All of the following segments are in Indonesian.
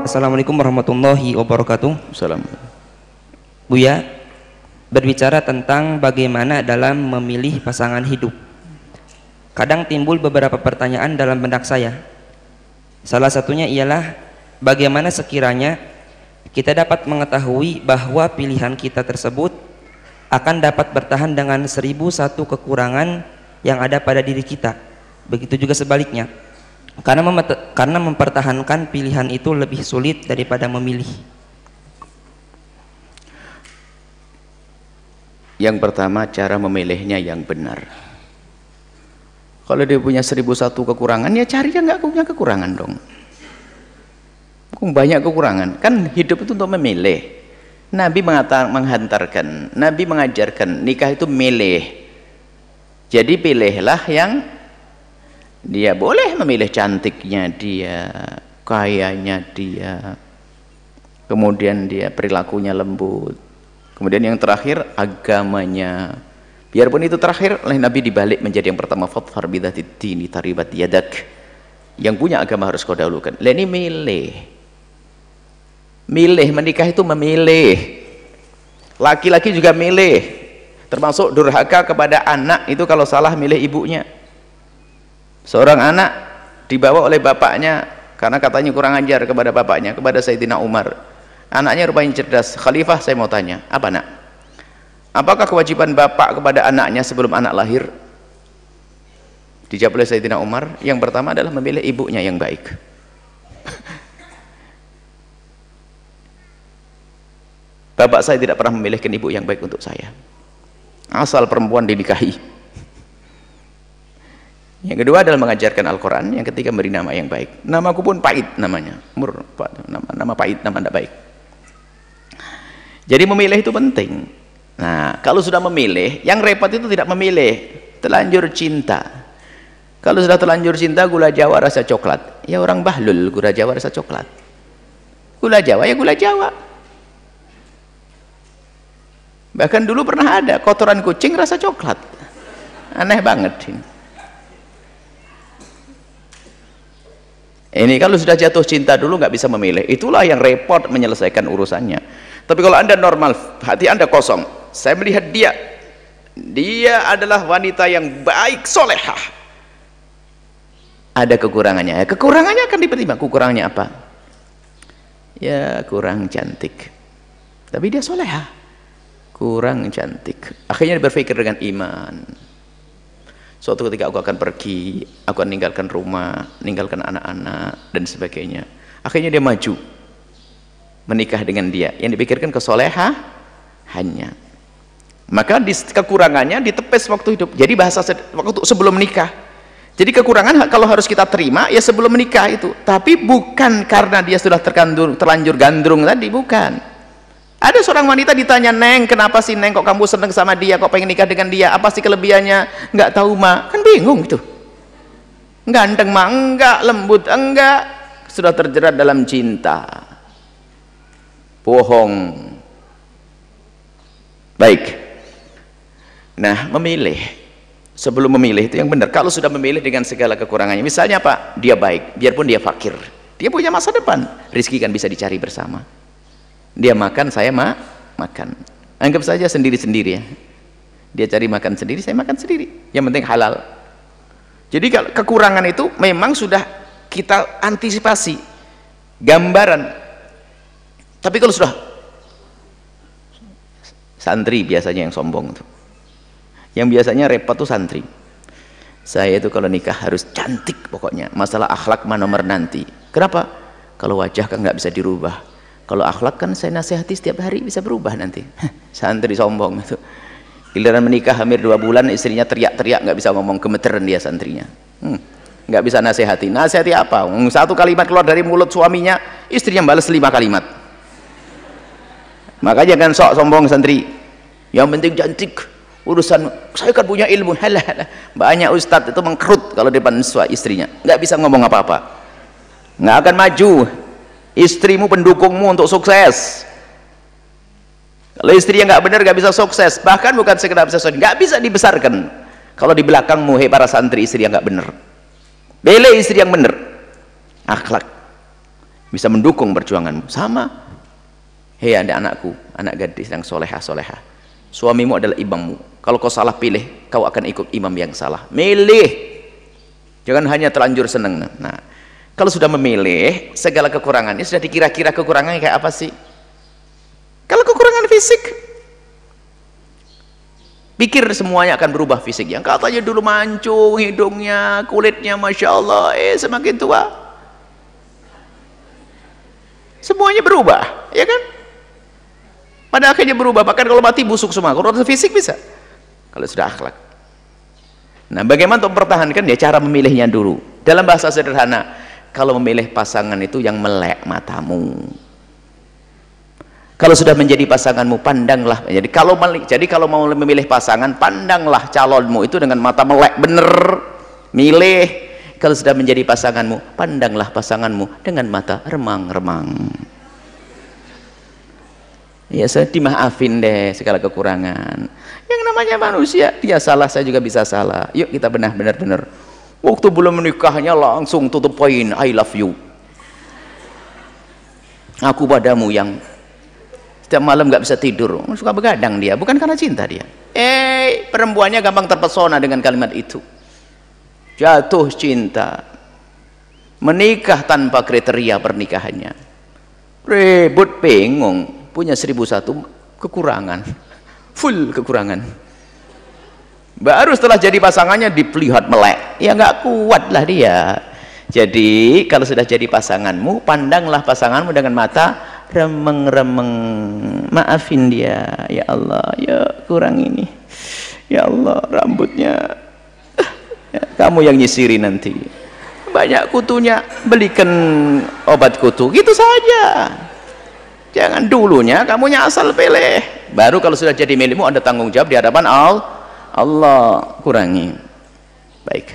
Assalamualaikum warahmatullahi wabarakatuh. Salam. Buya, berbicara tentang bagaimana dalam memilih pasangan hidup. Kadang timbul beberapa pertanyaan dalam benak saya. Salah satunya ialah bagaimana sekiranya kita dapat mengetahui bahwa pilihan kita tersebut akan dapat bertahan dengan 1001 kekurangan yang ada pada diri kita. Begitu juga sebaliknya. Karena mempertahankan pilihan itu lebih sulit daripada memilih. Yang pertama, cara memilihnya yang benar. Kalau dia punya 1001 kekurangan, ya cari yang nggak punya kekurangan dong. Banyak kekurangan, kan hidup itu untuk memilih. Nabi menghantarkan, Nabi mengajarkan nikah itu milih. Jadi pilihlah yang dia boleh memilih cantiknya dia, kayanya dia, kemudian dia perilakunya lembut, kemudian yang terakhir agamanya. Biarpun itu terakhir oleh Nabi dibalik menjadi yang pertama, fadhfar bidzatid dini taribat yadak. Yang punya agama harus kau dahulukan. Lah ini milih menikah itu memilih. Laki-laki juga milih, termasuk durhaka kepada anak itu kalau salah milih ibunya. Seorang anak dibawa oleh bapaknya karena katanya kurang ajar kepada bapaknya, kepada Sayyidina Umar. Anaknya rupanya cerdas. Khalifah, saya mau tanya, apa nak? Apakah kewajiban bapak kepada anaknya sebelum anak lahir? Dijawab oleh Sayyidina Umar, yang pertama adalah memilih ibunya yang baik. Bapak saya tidak pernah memilihkan ibu yang baik untuk saya. Asal perempuan dinikahi. Yang kedua adalah mengajarkan Al-Quran. Yang ketiga beri nama yang baik. Namaku pun pahit namanya, nama pahit, nama tidak baik. Jadi memilih itu penting. Nah, kalau sudah memilih, yang repot itu tidak memilih, terlanjur cinta. Kalau sudah terlanjur cinta, gula Jawa rasa coklat. Ya orang bahlul, gula Jawa rasa coklat. Gula Jawa ya gula Jawa. Bahkan dulu pernah ada kotoran kucing rasa coklat. Aneh banget ini. Ini kalau sudah jatuh cinta dulu nggak bisa memilih, itulah yang repot menyelesaikan urusannya. Tapi kalau anda normal, hati anda kosong, saya melihat dia adalah wanita yang baik, solehah, ada kekurangannya, kekurangannya akan dipertimbangkan. Kekurangannya apa? Ya kurang cantik, tapi dia solehah. Kurang cantik, akhirnya dia berpikir dengan iman. Suatu ketika aku akan pergi, aku akan meninggalkan rumah, meninggalkan anak-anak dan sebagainya. Akhirnya dia maju menikah dengan dia. Yang dipikirkan kesolehannya. Maka kekurangannya ditepis waktu hidup. Jadi bahasa waktu sebelum menikah. Jadi kekurangan kalau harus kita terima ya sebelum menikah itu. Tapi bukan karena dia sudah terlanjur gandrung tadi, bukan. Ada seorang wanita ditanya, Neng, kenapa sih Neng kok kamu seneng sama dia, kok pengen nikah dengan dia, apa sih kelebihannya? Nggak tahu mak, kan bingung gitu. Ganteng mak enggak, lembut enggak, sudah terjerat dalam cinta, bohong. Baik. Nah, memilih, sebelum memilih itu yang benar. Kalau sudah memilih dengan segala kekurangannya, misalnya apa? Dia baik, biarpun dia fakir, dia punya masa depan, rezeki kan bisa dicari bersama. Dia makan, saya makan. Anggap saja sendiri-sendiri ya. Dia cari makan sendiri, saya makan sendiri. Yang penting halal. Jadi kalau kekurangan itu memang sudah kita antisipasi, gambaran. Tapi kalau sudah santri biasanya yang sombong tuh. Yang biasanya repot tuh santri. Saya itu kalau nikah harus cantik pokoknya. Masalah akhlak mah nomor nanti. Kenapa? Kalau wajah kan nggak bisa dirubah. Kalau akhlak kan saya nasihati setiap hari bisa berubah nanti. Santri sombong itu. Giliran menikah hampir 2 bulan, istrinya teriak-teriak, nggak bisa ngomong, gemeteran dia santrinya. Nggak bisa nasihati. Nasihati apa? Satu kalimat keluar dari mulut suaminya, istrinya balas 5 kalimat. Makanya kan sok sombong santri. Yang penting cantik. Urusan saya kan punya ilmu. Halah. Banyak ustadz itu mengkerut kalau depan istrinya. Nggak bisa ngomong apa-apa. Nggak akan maju. Istrimu pendukungmu untuk sukses. Kalau istrinya nggak benar nggak bisa sukses. Bahkan bukan sekedar bisa sukses, nggak bisa dibesarkan. Kalau di belakangmu para santri istri yang nggak benar. Pilih istri yang benar, akhlak. bisa mendukung perjuanganmu. Sama, hei ada anakku, anak gadis yang solehah, suamimu adalah imammu. Kalau kau salah pilih, kau akan ikut imam yang salah. Milih, jangan hanya terlanjur seneng. Nah, kalau sudah memilih, segala kekurangannya sudah dikira-kira kekurangannya kayak apa sih. Kalau kekurangan fisik, pikir semuanya akan berubah fisik. Yang katanya dulu mancung hidungnya, kulitnya Masya Allah, semakin tua semuanya berubah, ya kan? Pada akhirnya berubah, bahkan kalau mati busuk semua. Kalau fisik bisa, kalau sudah akhlak. Nah, bagaimana untuk mempertahankan? Ya cara memilihnya dulu. Dalam bahasa sederhana, kalau memilih pasangan itu yang melek matamu. Kalau sudah menjadi pasanganmu, pandanglah. Jadi kalau mau memilih pasangan, pandanglah calonmu itu dengan mata melek, bener milih. Kalau sudah menjadi pasanganmu, pandanglah pasanganmu dengan mata remang-remang. Ya, saya dimaafin deh segala kekurangan. Yang namanya manusia, dia salah, saya juga bisa salah. Yuk kita benar-benar. Waktu belum menikahnya langsung tutup poin, I love you. Aku padamu yang setiap malam gak bisa tidur, suka begadang dia, bukan karena cinta dia. Perempuannya gampang terpesona dengan kalimat itu. Jatuh cinta, menikah tanpa kriteria pernikahannya, ribut, bingung, punya 1001 kekurangan, full kekurangan. Baru setelah jadi pasangannya dilihat melek, ya nggak kuat lah dia. Jadi kalau sudah jadi pasanganmu, pandanglah pasanganmu dengan mata remeng-remeng. Maafin dia, ya Allah, ya kurang ini, ya Allah rambutnya. Kamu yang nyisiri nanti, banyak kutunya, belikan obat kutu, gitu saja. Jangan dulunya kamunya asal pilih, baru kalau sudah jadi milikmu ada tanggung jawab di hadapan Allah. Kurangi. Baik,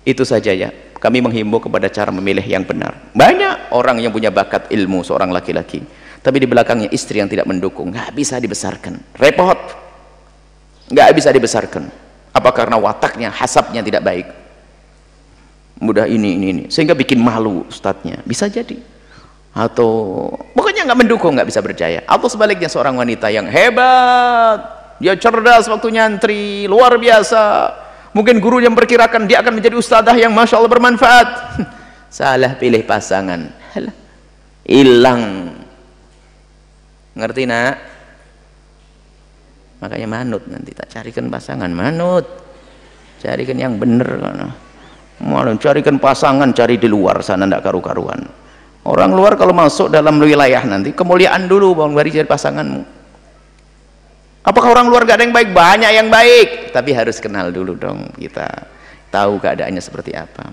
itu saja ya, kami menghimbau kepada cara memilih yang benar. Banyak orang yang punya bakat ilmu, seorang laki-laki, tapi di belakangnya istri yang tidak mendukung, nggak bisa dibesarkan, repot, nggak bisa dibesarkan. Apa karena wataknya, hasabnya tidak baik, mudah ini, sehingga bikin malu ustadznya, bisa jadi. Atau pokoknya nggak mendukung, nggak bisa berjaya. Atau sebaliknya seorang wanita yang hebat, dia cerdas waktu nyantri, luar biasa, mungkin guru yang memperkirakan dia akan menjadi ustadzah yang Masya Allah bermanfaat. Salah pilih pasangan, hilang. Ngerti nak? Makanya manut, nanti tak carikan pasangan, manut, carikan yang bener. Malah carikan pasangan, cari di luar sana, tidak karu-karuan. Orang luar kalau masuk dalam wilayah nanti, kemuliaan dulu baru cari pasanganmu. Apakah orang luar gak ada yang baik? Banyak yang baik, tapi harus kenal dulu dong, kita tahu keadaannya seperti apa.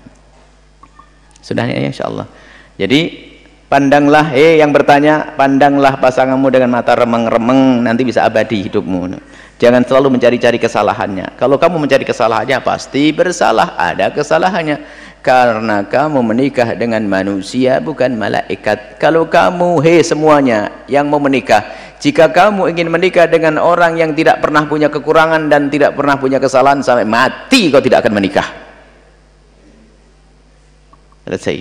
Sudah ya, insya Allah. Jadi pandanglah, yang bertanya, pandanglah pasanganmu dengan mata remeng-remeng, nanti bisa abadi hidupmu. Jangan selalu mencari-cari kesalahannya. Kalau kamu mencari kesalahannya, pasti bersalah, ada kesalahannya. Karena kamu menikah dengan manusia, bukan malaikat. Kalau kamu, semuanya yang mau menikah, jika kamu ingin menikah dengan orang yang tidak pernah punya kekurangan dan tidak pernah punya kesalahan, sampai mati kau tidak akan menikah. Selesai.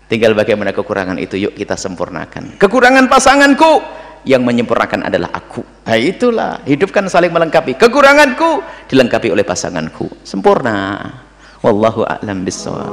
Tinggal bagaimana kekurangan itu, yuk kita sempurnakan. Kekurangan pasanganku, yang menyempurnakan adalah aku. Nah itulah, hidup kan saling melengkapi. Kekuranganku dilengkapi oleh pasanganku, sempurna. Wallahu a'lam bishawab.